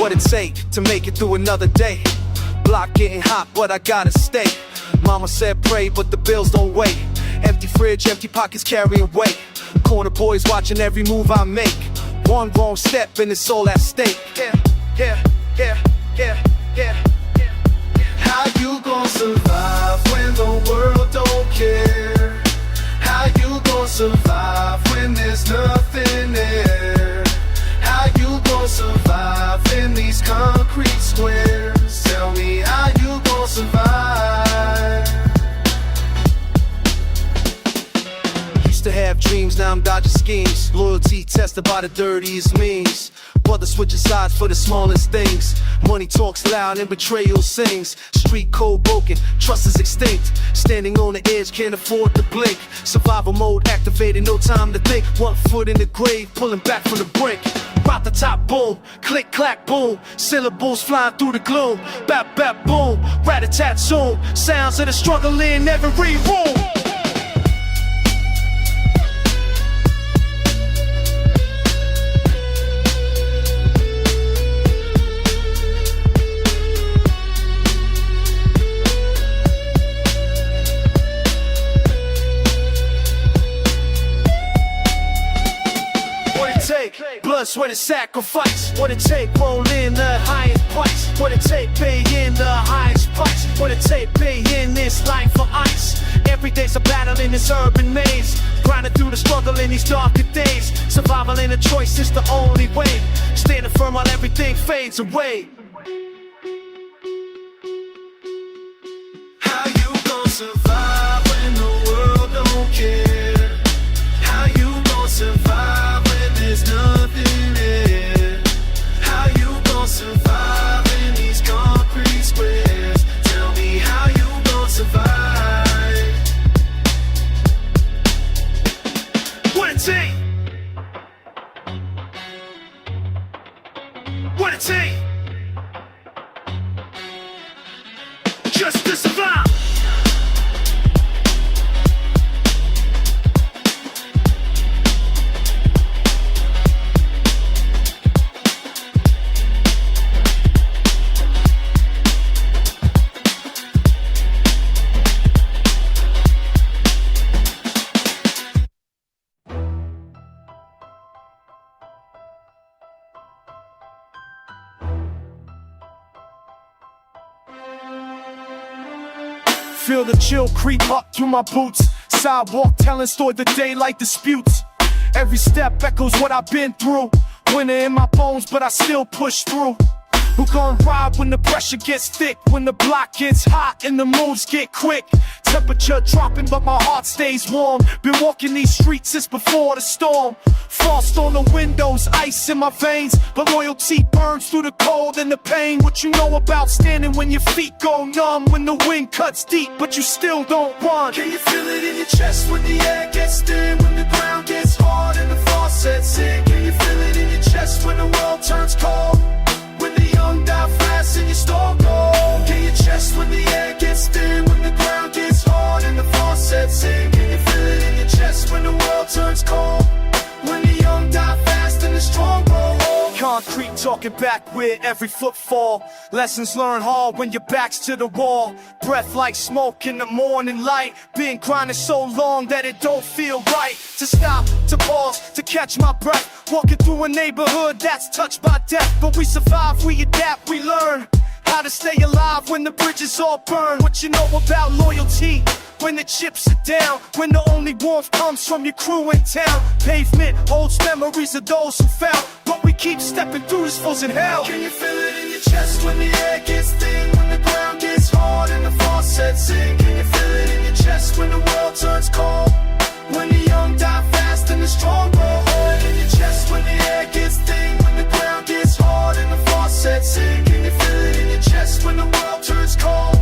What it take to make it through another day? Block getting hot, but I gotta stay. Mama said pray, but the bills don't wait. Empty fridge, empty pockets carrying weight. Corner boys watching every move I make. One wrong step and it's all at stake. Yeah. How you gon' survive when the world don't care? How you gon' survive when there's nothing there? How you gon' survive in these concrete squares? Tell me how you gon' survive. Used to have dreams, now I'm dodging schemes. Loyalty tested by the dirtiest means. Brother switching sides for the smallest things. Money talks loud and betrayal sings. Street code broken, trust is extinct. Standing on the edge, can't afford to blink. Survival mode activated, no time to think. 1 foot in the grave, pulling back from the brink. Rock the top, boom, click, clack, boom. Syllables flying through the gloom. Bap, bap, boom, rat-a-tat-zoom. Sounds of the struggle in every room. Blood, sweat, and sacrifice. What it take, roll in the highest price. What it take, pay in the highest price. What it take, pay in this life for ice. Every day's a battle in this urban maze. Grinding through the struggle in these darker days. Survival ain't a choice, it's the only way. Standing firm while everything fades away. How you gon' survive when the world don't care? How you gon' survive when there's nothing there? How you gon' survive in these concrete squares? Tell me how you gon' survive. What it take? What it take? Just to survive. Feel the chill creep up through my boots. Sidewalk telling story the daylight disputes. Every step echoes what I've been through. Winter in my bones, but I still push through. Who gon' ride when the pressure gets thick? When the block gets hot and the moves get quick. Temperature dropping but my heart stays warm. Been walking these streets since before the storm. Frost on the windows, ice in my veins. But loyalty burns through the cold and the pain. What you know about standing when your feet go numb? When the wind cuts deep but you still don't run. Can you feel it in your chest when the air gets thin? When the ground gets hard and the frost sets in? Can you feel it in your chest when the world turns cold? When the young die fast and you storm cold. Can you chest when the air gets thin? When the ground gets hard and the frost sets in? Can you feel it in your chest when the world turns cold? When the young die fast and the strong grow old. Concrete talking back with every footfall. Lessons learned hard when your back's to the wall. Breath like smoke in the morning light. Been grinding so long that it don't feel right. To stop, to pause, to catch my breath. Walking through a neighborhood that's touched by death. But we survive, we adapt, we learn how to stay alive when the bridges all burn. What you know about loyalty? When the chips are down, when the only warmth comes from your crew in town. Pavement holds memories of those who fell, but we keep stepping through this frozen hell. Can you feel it in your chest when the air gets thin? When the ground gets hard and the frost sets in? Can you feel it in your chest when the world turns cold? When the young die fast and the strong grow old. In your chest when the air gets thin? When the ground gets hard and the frost sets in? Can you feel it in your chest when the world turns cold?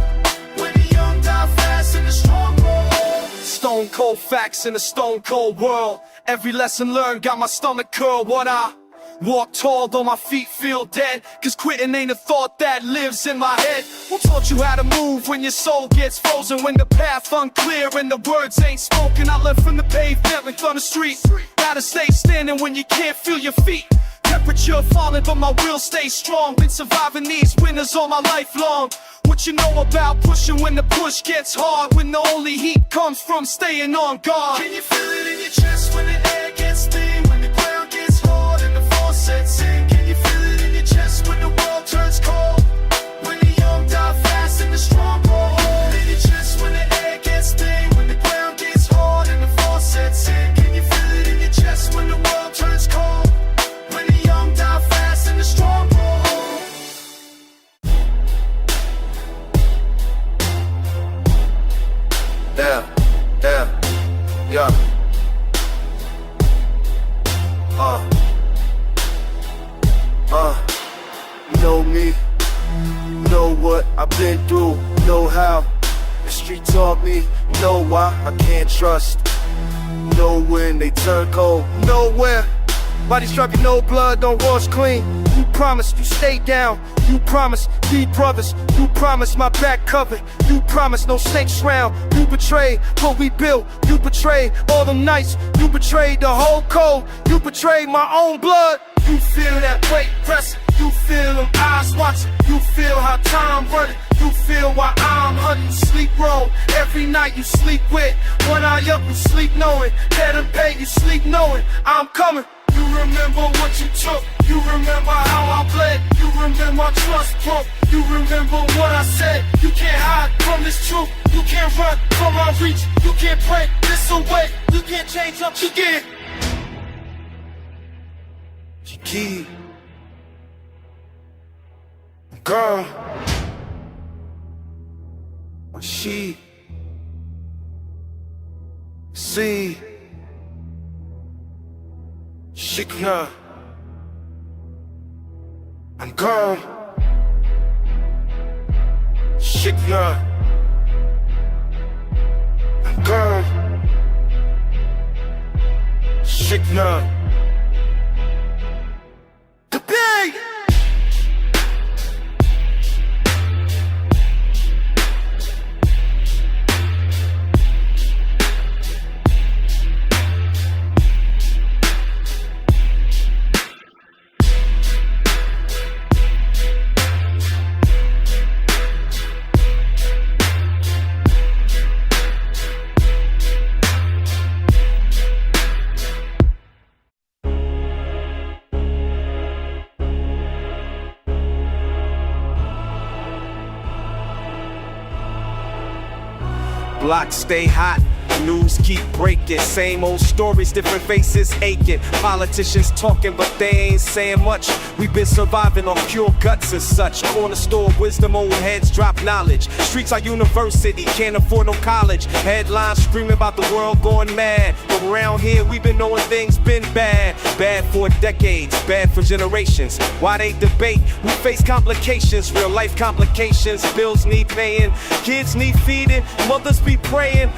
When the young die fast and the strong grow old. Stone cold facts in a stone cold world. Every lesson learned got my stomach curled. What I walk tall though my feet feel dead. Cause quitting ain't a thought that lives in my head. Who taught you how to move when your soul gets frozen? When the path unclear and the words ain't spoken? I learned from the pavement, from the street. Gotta stay standing when you can't feel your feet. Temperature falling, but my will stays strong. Been surviving these winters all my life long. What you know about pushing when the push gets hard? When the only heat comes from staying on guard. Can you feel it in your chest when the air gets thin? When the ground gets hard and the fall sets in? Can you feel it in your chest when the world turns cold? When the young die fast and the strong grow old. In your chest when the air gets thin? When the ground gets hard and the fall sets in? Can you feel it in your chest when the world turns cold? When the young die fast and the strong grow old. Yeah. You know me, you know what I've been through, you know how the street taught me, you know why I can't trust, you know when they turn cold, you know where bodies drop, you know blood don't wash clean. You promise you stay down, you promise be brothers, you promise my back covered, you promise no snakes round. You betrayed what we built, you betrayed all them nights, you betrayed the whole code, you betrayed my own blood. You feel that weight pressing, you feel them eyes watching, you feel how time running, you feel why I'm hunting. You sleep wrong, every night you sleep with one eye up, you sleep knowing head and pay, you sleep knowing I'm coming. You remember what you took, you remember how I bled, you remember my trust broke, you remember what I said. You can't hide from this truth, you can't run from my reach, you can't break this away, you can't change up, you get key. Girl, when she see shaking her, and girl, shaking her, and girl, shaking her. The big blocks stay hot, news keep breaking. Same old stories, different faces aching. Politicians talking, but they ain't saying much. We've been surviving on pure guts and such. Corner store wisdom, old heads drop knowledge. Streets are university, can't afford no college. Headlines screaming about the world going mad. But around here we've been knowing things been bad. Bad for decades, bad for generations. Why they debate? We face complications, real life complications. Bills need paying, kids need feeding, mothers be praying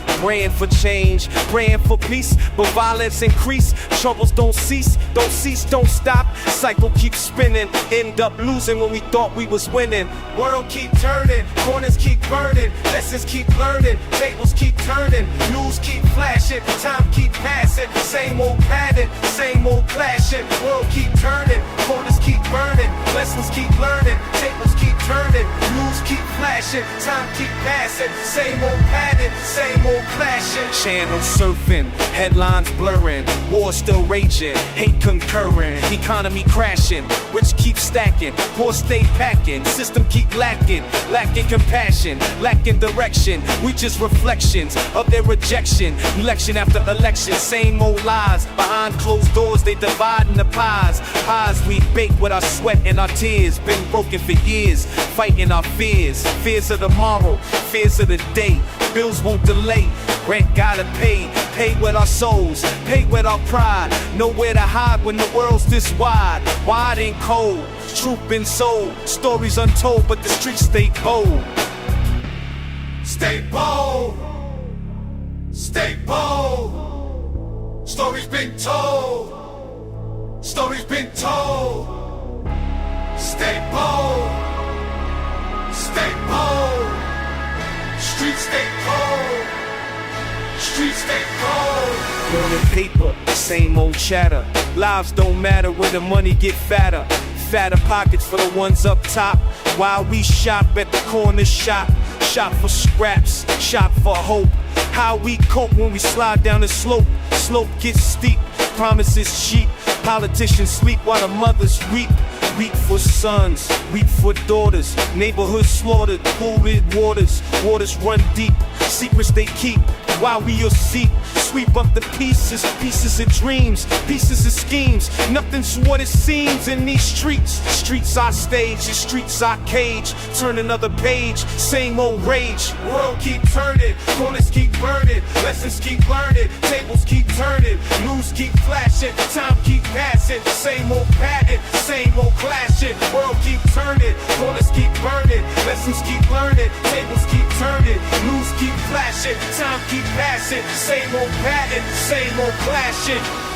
for change, praying for peace, but violence increase. Troubles don't cease, don't stop. Cycle keeps spinning, end up losing when we thought we was winning. World keep turning, corners keep burning, lessons keep learning, tables keep turning, news keep flashing, time keep passing. Same old pattern, same old clashing. World keep turning, corners keep burning, lessons keep learning, tables keep turning, news keep flashing, time keep passing. Same old pattern, same old clashing. Channel surfing, headlines blurring, war still raging, hate concurring, economy crashing, rich keep stacking, poor stay packing, system keep lacking compassion, lacking direction. We just reflections of their rejection, election after election. Same old lies, behind closed doors they dividing the pies. Pies we bake with our sweat and our tears, been broken for years, fighting our fears. Fears of tomorrow, fears of the day, bills won't delay, rent gotta pay, pay with our souls, pay with our pride. Nowhere to hide when the world's this wide, wide and cold. Truth been sold, stories untold, but the streets stay bold. Stay bold, stay bold. Stories been told, stories been told. Stay bold, stay bold. Streets stay cold, streets stay cold. Morning paper, same old chatter. Lives don't matter when the money get fatter. Fatter pockets for the ones up top. While we shop at the corner shop. Shop for scraps, shop for hope. How we cope when we slide down the slope. Slope gets steep, promises cheap. Politicians sleep while the mothers weep. Weep for sons, weep for daughters. Neighborhoods slaughtered, polluted waters. Waters run deep, secrets they keep. While we are seek, sweep up the pieces. Pieces of dreams, pieces of schemes. Nothing's what it seems in these streets. Streets our stage, the streets our cage. Turn another page, same old rage. World keep turning, corners keep burning. Lessons keep learning, tables keep turning. News keep flashing, time keep passing. Same old pattern, same old clashing. World keep turning, corners keep burning. Lessons keep learning, tables keep turning. News keep flashing, time keep passing. Same old pattern, same old clashing.